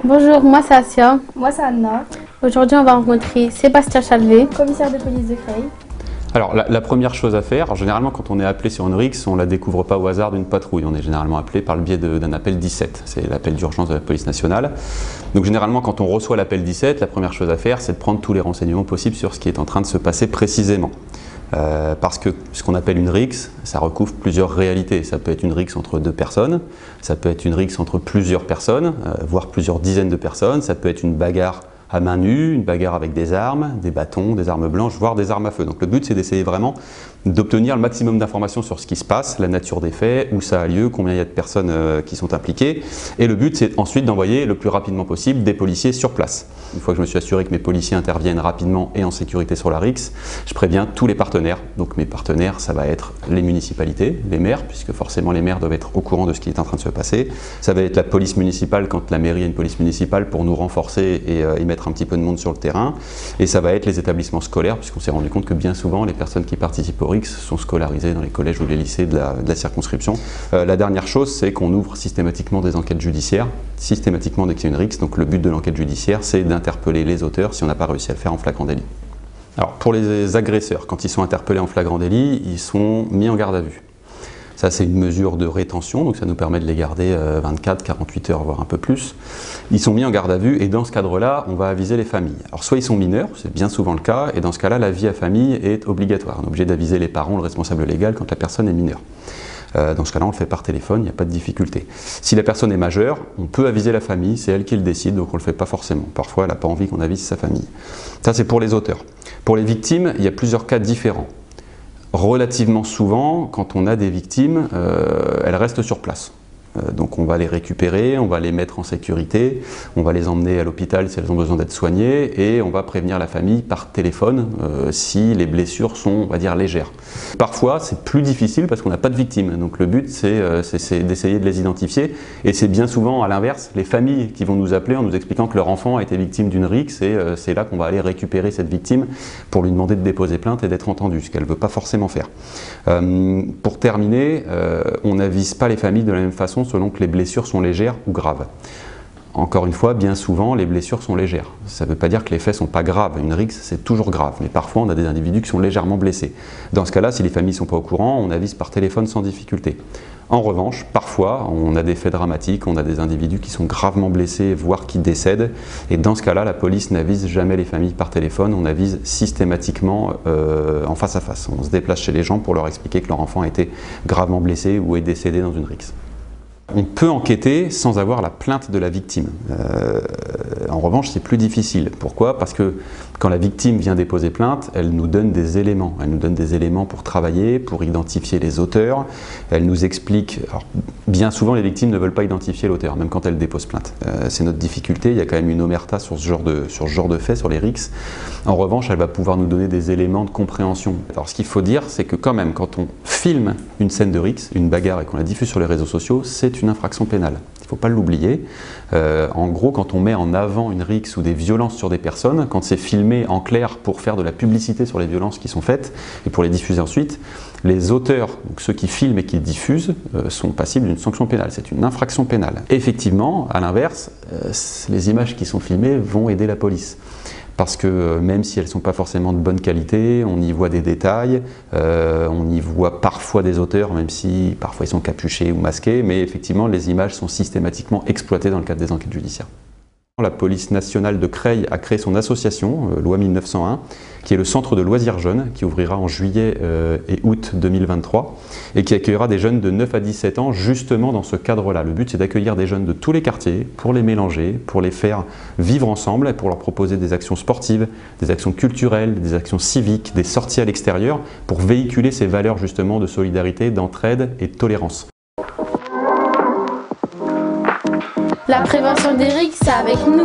Bonjour, moi c'est Asia. Moi c'est Anna. Aujourd'hui on va rencontrer Sébastien Chalvet, commissaire de police de Creil. Alors la première chose à faire, généralement quand on est appelé sur une rixe, on ne la découvre pas au hasard d'une patrouille. On est généralement appelé par le biais d'un appel 17, c'est l'appel d'urgence de la police nationale. Donc généralement quand on reçoit l'appel 17, la première chose à faire c'est de prendre tous les renseignements possibles sur ce qui est en train de se passer précisément. Parce que ce qu'on appelle une rixe, ça recouvre plusieurs réalités. Ça peut être une rixe entre deux personnes, ça peut être une rixe entre plusieurs personnes, voire plusieurs dizaines de personnes, ça peut être une bagarre à main nue, une bagarre avec des armes, des bâtons, des armes blanches, voire des armes à feu. Donc le but c'est d'essayer vraiment d'obtenir le maximum d'informations sur ce qui se passe, la nature des faits, où ça a lieu, combien il y a de personnes qui sont impliquées. Et le but c'est ensuite d'envoyer le plus rapidement possible des policiers sur place. Une fois que je me suis assuré que mes policiers interviennent rapidement et en sécurité sur la rixe, je préviens tous les partenaires. Donc mes partenaires, ça va être les municipalités, les maires, puisque forcément les maires doivent être au courant de ce qui est en train de se passer. Ça va être la police municipale quand la mairie a une police municipale pour nous renforcer et y mettre un petit peu de monde sur le terrain. Et ça va être les établissements scolaires, puisqu'on s'est rendu compte que bien souvent les personnes qui participent aux rixe sont scolarisées dans les collèges ou les lycées de la circonscription. La dernière chose, c'est qu'on ouvre systématiquement des enquêtes judiciaires, systématiquement dès qu'il y a une rixe. Donc le but de l'enquête judiciaire, c'est d'interpeller les auteurs si on n'a pas réussi à le faire en flagrant délit. Alors pour les agresseurs, quand ils sont interpellés en flagrant délit, ils sont mis en garde à vue. Ça c'est une mesure de rétention, donc ça nous permet de les garder 24, 48 heures, voire un peu plus. Ils sont mis en garde à vue et dans ce cadre-là, on va aviser les familles. Alors soit ils sont mineurs, c'est bien souvent le cas, et dans ce cas-là, la vie à famille est obligatoire. On est obligé d'aviser les parents, le responsable légal, quand la personne est mineure. Dans ce cas-là, on le fait par téléphone, il n'y a pas de difficulté. Si la personne est majeure, on peut aviser la famille, c'est elle qui le décide, donc on ne le fait pas forcément. Parfois, elle n'a pas envie qu'on avise sa famille. Ça, c'est pour les auteurs. Pour les victimes, il y a plusieurs cas différents. Relativement souvent, quand on a des victimes, elles restent sur place. Donc on va les récupérer, on va les mettre en sécurité, on va les emmener à l'hôpital si elles ont besoin d'être soignées et on va prévenir la famille par téléphone si les blessures sont, on va dire, légères. Parfois c'est plus difficile parce qu'on n'a pas de victimes, donc le but c'est d'essayer de les identifier et c'est bien souvent à l'inverse les familles qui vont nous appeler en nous expliquant que leur enfant a été victime d'une rixe et c'est là qu'on va aller récupérer cette victime pour lui demander de déposer plainte et d'être entendue, ce qu'elle ne veut pas forcément faire. Pour terminer, on n'avise pas les familles de la même façon selon que les blessures sont légères ou graves. Encore une fois, bien souvent, les blessures sont légères. Ça ne veut pas dire que les faits ne sont pas graves. Une rixe, c'est toujours grave. Mais parfois, on a des individus qui sont légèrement blessés. Dans ce cas-là, si les familles ne sont pas au courant, on avise par téléphone sans difficulté. En revanche, parfois, on a des faits dramatiques, on a des individus qui sont gravement blessés, voire qui décèdent. Et dans ce cas-là, la police n'avise jamais les familles par téléphone, on avise systématiquement en face à face. On se déplace chez les gens pour leur expliquer que leur enfant a été gravement blessé ou est décédé dans une rixe. On peut enquêter sans avoir la plainte de la victime. En revanche, c'est plus difficile. Pourquoi? Parce que quand la victime vient déposer plainte, elle nous donne des éléments. Elle nous donne des éléments pour travailler, pour identifier les auteurs. Elle nous explique... Alors, bien souvent, les victimes ne veulent pas identifier l'auteur, même quand elles déposent plainte. C'est notre difficulté. Il y a quand même une omerta sur ce genre de faits, sur les rixes. En revanche, elle va pouvoir nous donner des éléments de compréhension. Alors, ce qu'il faut dire, c'est que quand même, quand on filme une scène de rixe, une bagarre, et qu'on la diffuse sur les réseaux sociaux, c'est une infraction pénale. Il ne faut pas l'oublier. En gros, quand on met en avant une rixe ou des violences sur des personnes, quand c'est filmé en clair pour faire de la publicité sur les violences qui sont faites et pour les diffuser ensuite, les auteurs, donc ceux qui filment et qui diffusent, sont passibles d'une sanction pénale. C'est une infraction pénale. Effectivement, à l'inverse, les images qui sont filmées vont aider la police. Parce que même si elles ne sont pas forcément de bonne qualité, on y voit des détails, on y voit parfois des auteurs, même si parfois ils sont capuchés ou masqués, mais effectivement les images sont systématiquement exploitées dans le cadre des enquêtes judiciaires. La police nationale de Creil a créé son association, loi 1901, qui est le centre de loisirs jeunes, qui ouvrira en juillet et août 2023, et qui accueillera des jeunes de 9 à 17 ans justement dans ce cadre-là. Le but c'est d'accueillir des jeunes de tous les quartiers, pour les mélanger, pour les faire vivre ensemble, et pour leur proposer des actions sportives, des actions culturelles, des actions civiques, des sorties à l'extérieur, pour véhiculer ces valeurs justement de solidarité, d'entraide et de tolérance. La prévention des rixes, c'est avec nous.